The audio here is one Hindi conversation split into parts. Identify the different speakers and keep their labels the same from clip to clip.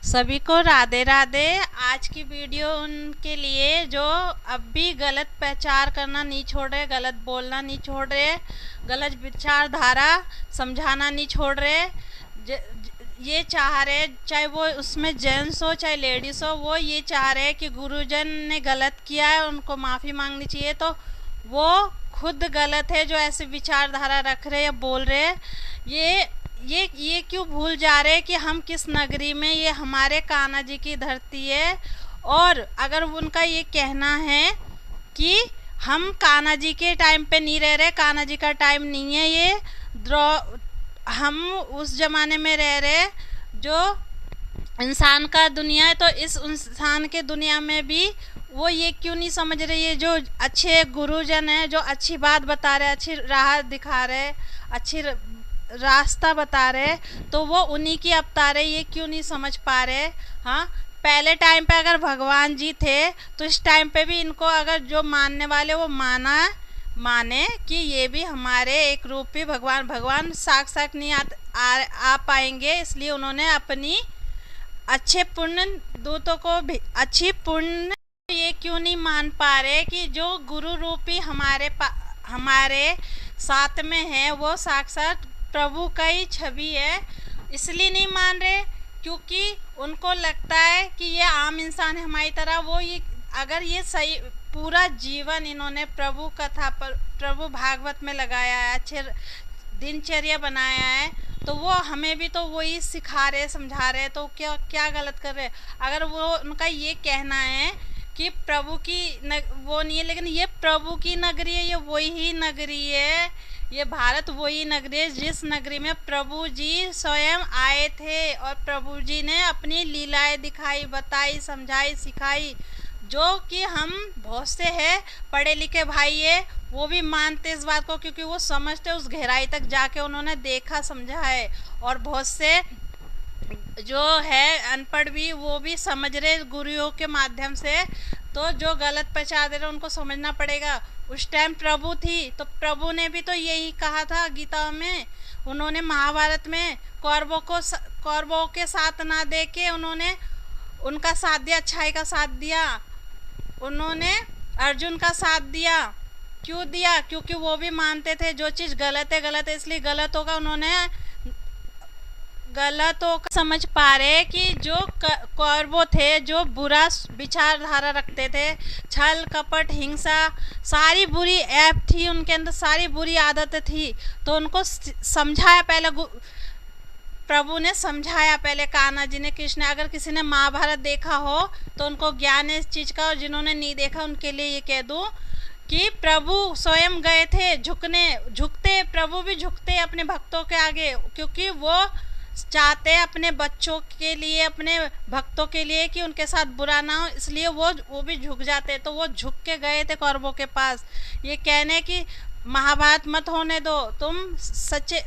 Speaker 1: सभी को राधे राधे। आज की वीडियो उनके लिए जो अब भी गलत प्रचार करना नहीं छोड़ रहे, गलत बोलना नहीं छोड़ रहे, गलत विचारधारा समझाना नहीं छोड़ रहे। ये चाह रहे, चाहे वो उसमें जेंट्स हो चाहे लेडीज हो, वो ये चाह रहे कि गुरुजन ने गलत किया है, उनको माफ़ी मांगनी चाहिए। तो वो खुद गलत है जो ऐसे विचारधारा रख रहे या बोल रहे। ये ये क्यों भूल जा रहे हैं कि हम किस नगरी में, ये हमारे कान्हा जी की धरती है। और अगर उनका ये कहना है कि हम कान्हा जी के टाइम पे नहीं रह रहे, कान्हा जी का टाइम नहीं है, ये हम उस ज़माने में रह रहे जो इंसान का दुनिया है। तो इस इंसान के दुनिया में भी वो ये क्यों नहीं समझ रहे, ये जो अच्छे गुरुजन हैं जो अच्छी बात बता रहे, अच्छी राह दिखा रहे, अच्छी रास्ता बता रहे, तो वो उन्हीं की अवतार है, ये क्यों नहीं समझ पा रहे। हाँ, पहले टाइम पे अगर भगवान जी थे तो इस टाइम पे भी इनको अगर जो मानने वाले वो माने कि ये भी हमारे एक रूपी भगवान साक्षात नहीं आ पाएंगे, इसलिए उन्होंने अपनी अच्छे पुण्य दूतों को भी अच्छी पुण्य। ये क्यों नहीं मान पा रहे कि जो गुरु रूपी हमारे साथ में है वो साक्षात प्रभु का ही छवि है। इसलिए नहीं मान रहे क्योंकि उनको लगता है कि ये आम इंसान है हमारी तरह। वो ये अगर ये सही पूरा जीवन इन्होंने प्रभु कथा पर, प्रभु भागवत में लगाया है, अच्छे दिनचर्या बनाया है, तो वो हमें भी तो वही सिखा रहे समझा रहे, तो क्या क्या गलत कर रहे। अगर वो उनका ये कहना है कि प्रभु की वो नहीं है, लेकिन ये प्रभु की नगरी है, ये वही नगरी है, ये भारत वही नगरी है जिस नगरी में प्रभु जी स्वयं आए थे और प्रभु जी ने अपनी लीलाएं दिखाई, बताई, समझाई, सिखाई। जो कि हम बहुत से हैं पढ़े लिखे भाई है वो भी मानते इस बात को, क्योंकि वो समझते उस गहराई तक जाके उन्होंने देखा समझा है। और बहुत से जो है अनपढ़ भी वो भी समझ रहे गुरुओं के माध्यम से। तो जो गलत प्रचार दे रहे उनको समझना पड़ेगा। उस टाइम प्रभु थी तो प्रभु ने भी तो यही कहा था गीता में। उन्होंने महाभारत में कौरवों के साथ ना दे के उन्होंने उनका साथ दिया, अच्छाई का साथ दिया। उन्होंने अर्जुन का साथ दिया। क्यों दिया? क्योंकि वो भी मानते थे जो चीज़ गलत है, इसलिए गलत होगा। उन्होंने गलतों का समझ पा रहे कि जो कौरव थे जो बुरा विचारधारा रखते थे, छल कपट हिंसा सारी बुरी ऐप थी उनके अंदर, सारी बुरी आदतें थी। तो उनको समझाया पहले, प्रभु ने समझाया पहले, कान्हा जी ने, कृष्ण ने। अगर किसी ने महाभारत देखा हो तो उनको ज्ञान है इस चीज़ का, और जिन्होंने नहीं देखा उनके लिए ये कह दूँ कि प्रभु स्वयं गए थे झुकते प्रभु भी झुकते अपने भक्तों के आगे, क्योंकि वो चाहते अपने बच्चों के लिए, अपने भक्तों के लिए कि उनके साथ बुरा ना हो, इसलिए वो भी झुक जाते। तो वो झुक के गए थे कौरवों के पास, ये कहने कि महाभारत मत होने दो, तुम सच्चे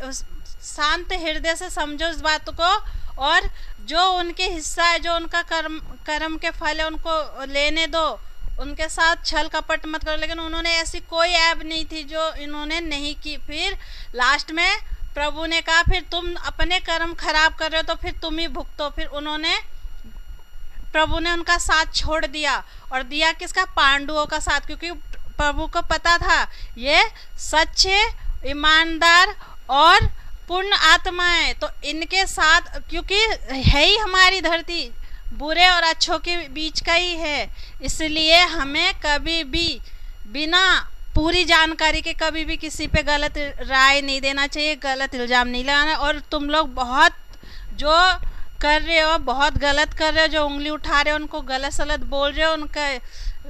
Speaker 1: शांत हृदय से समझो इस बात को, और जो उनके हिस्सा है, जो उनका कर्म के फल है उनको लेने दो, उनके साथ छल कपट मत करो। लेकिन उन्होंने ऐसी कोई ऐब नहीं थी जो इन्होंने नहीं की। फिर लास्ट में प्रभु ने कहा फिर तुम अपने कर्म खराब कर रहे हो तो फिर तुम ही भुगतो। फिर प्रभु ने उनका साथ छोड़ दिया और दिया किसका? पांडवों का साथ, क्योंकि प्रभु को पता था ये सच्चे, ईमानदार और पूर्ण आत्मा है। तो इनके साथ, क्योंकि है ही हमारी धरती बुरे और अच्छों के बीच का ही है, इसलिए हमें कभी भी बिना पूरी जानकारी के कभी भी किसी पे गलत राय नहीं देना चाहिए, गलत इल्ज़ाम नहीं लगाना। और तुम लोग बहुत जो कर रहे हो बहुत गलत कर रहे हो, जो उंगली उठा रहे हो, उनको गलत सलत बोल रहे हो,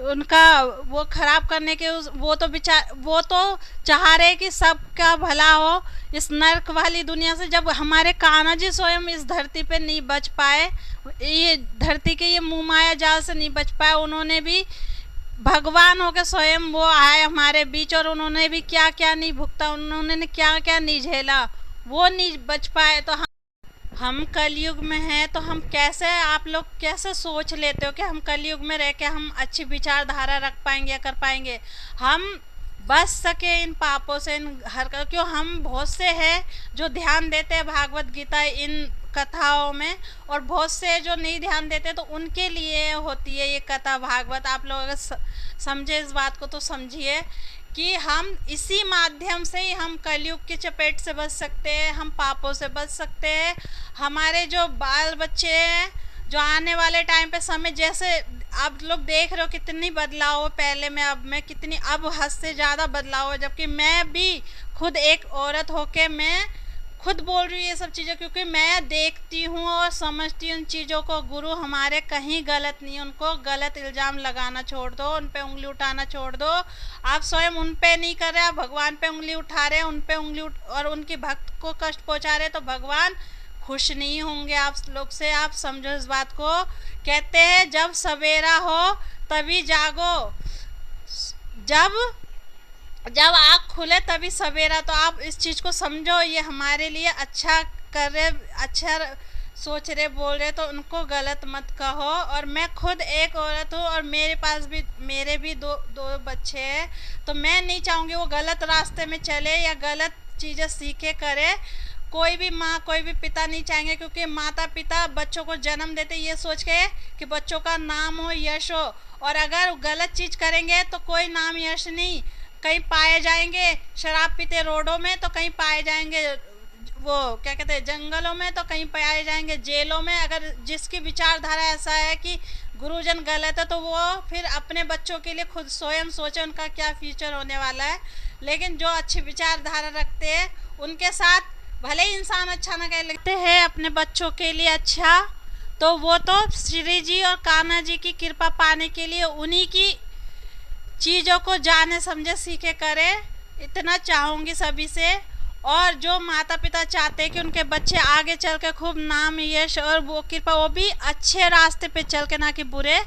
Speaker 1: उनका वो खराब करने के वो तो चाह रहे कि सबका भला हो इस नर्क वाली दुनिया से। जब हमारे कान्हा जी स्वयं इस धरती पे नहीं बच पाए, ये धरती के ये मुँह माया जाल से नहीं बच पाए, उन्होंने भी भगवान होकर स्वयं वो आए हमारे बीच, और उन्होंने भी क्या क्या नहीं भुगता, उन्होंने क्या क्या नहीं झेला, वो नहीं बच पाए। तो हम कलयुग में हैं, तो हम कैसे, आप लोग कैसे सोच लेते हो कि हम कलयुग में रह के हम अच्छी विचारधारा रख पाएंगे या कर पाएंगे? हम बच सके इन पापों से, इन हरकत। क्यों हम बहुत से हैं जो ध्यान देते हैं भागवत गीता, इन कथाओं में, और बहुत से जो नहीं ध्यान देते तो उनके लिए होती है ये कथा भागवत। आप लोग अगर समझे इस बात को तो समझिए कि हम इसी माध्यम से ही हम कलयुग की चपेट से बच सकते हैं, हम पापों से बच सकते हैं। हमारे जो बाल बच्चे हैं, जो आने वाले टाइम पे समय, जैसे आप लोग देख रहे हो कितनी बदलाव हो पहले में अब में, कितनी अब हद से ज़्यादा बदलाव हो। जबकि मैं भी खुद एक औरत होके मैं खुद बोल रही हूँ ये सब चीज़ें, क्योंकि मैं देखती हूँ और समझती हूँ उन चीज़ों को। गुरु हमारे कहीं गलत नहीं, उनको गलत इल्ज़ाम लगाना छोड़ दो, उन पे उंगली उठाना छोड़ दो। आप स्वयं उन पे नहीं कर रहे, आप भगवान पे उंगली उठा रहे हैं, उन पे उंगली और उनकी भक्त को कष्ट पहुँचा रहे, तो भगवान खुश नहीं होंगे आप लोग से। आप समझो इस बात को। कहते हैं जब सवेरा हो तभी जागो, जब जब आँख खुले तभी सवेरा। तो आप इस चीज़ को समझो, ये हमारे लिए अच्छा कर रहे, अच्छा सोच रहे, बोल रहे, तो उनको गलत मत कहो। और मैं खुद एक औरत हूँ और मेरे पास भी मेरे भी दो बच्चे हैं, तो मैं नहीं चाहूँगी वो गलत रास्ते में चले या गलत चीज़ें सीखे करे। कोई भी माँ, कोई भी पिता नहीं चाहेंगे, क्योंकि माता पिता बच्चों को जन्म देते ये सोच के कि बच्चों का नाम हो, यश हो। और अगर गलत चीज़ करेंगे तो कोई नाम यश नहीं, कहीं पाए जाएंगे शराब पीते रोडों में, तो कहीं पाए जाएंगे वो क्या कहते हैं जंगलों में, तो कहीं पाए जाएंगे जेलों में। अगर जिसकी विचारधारा ऐसा है कि गुरुजन गलत है, तो वो फिर अपने बच्चों के लिए खुद स्वयं सोचे उनका क्या फ्यूचर होने वाला है। लेकिन जो अच्छी विचारधारा रखते हैं उनके साथ भले ही इंसान अच्छा ना कह लगते हैं अपने बच्चों के लिए अच्छा, तो वो तो श्री जी और कान्हा जी की कृपा पाने के लिए उन्हीं की चीज़ों को जाने समझे सीखे करे, इतना चाहूँगी सभी से। और जो माता पिता चाहते हैं कि उनके बच्चे आगे चल के खूब नाम यश और वो कृपा, वो भी अच्छे रास्ते पे चल के, ना कि बुरे,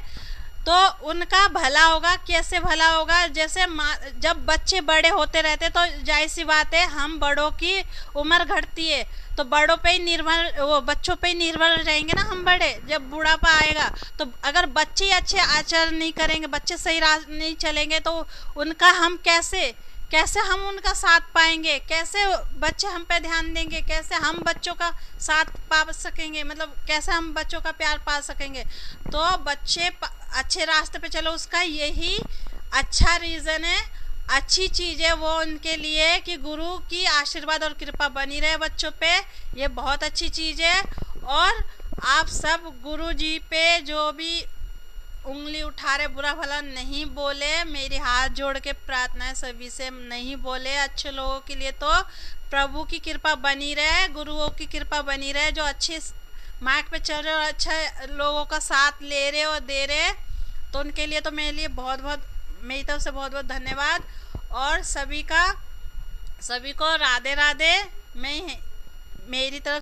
Speaker 1: तो उनका भला होगा। कैसे भला होगा? जैसे जब बच्चे बड़े होते रहते तो जाहिर सी बात है हम बड़ों की उम्र घटती है, तो बड़ों पे ही निर्भर, वो बच्चों पे ही निर्भर रहेंगे ना हम बड़े। जब बुढ़ापा आएगा तो अगर बच्चे अच्छे आचरण नहीं करेंगे, बच्चे सही राह नहीं चलेंगे, तो उनका हम कैसे हम उनका साथ पाएंगे, कैसे बच्चे हम पे ध्यान देंगे, कैसे हम बच्चों का साथ पा सकेंगे, मतलब कैसे हम बच्चों का प्यार पा सकेंगे। तो बच्चे अच्छे रास्ते पे चलो, उसका यही अच्छा रीज़न है, अच्छी चीज़ है वो उनके लिए कि गुरु की आशीर्वाद और कृपा बनी रहे बच्चों पे। ये बहुत अच्छी चीज़ है। और आप सब गुरु जी पे जो भी उंगली उठा रहे, बुरा भला नहीं बोले, मेरी हाथ जोड़ के प्रार्थना है सभी से, नहीं बोले अच्छे लोगों के लिए। तो प्रभु की कृपा बनी रहे, गुरुओं की कृपा बनी रहे, जो अच्छे मार्ग पे चल रहे और अच्छा लोगों का साथ ले रहे और दे रहे, तो उनके लिए तो मेरे लिए बहुत बहुत, मेरी तरफ से बहुत बहुत धन्यवाद। और सभी को राधे राधे। मैं मेरी तरफ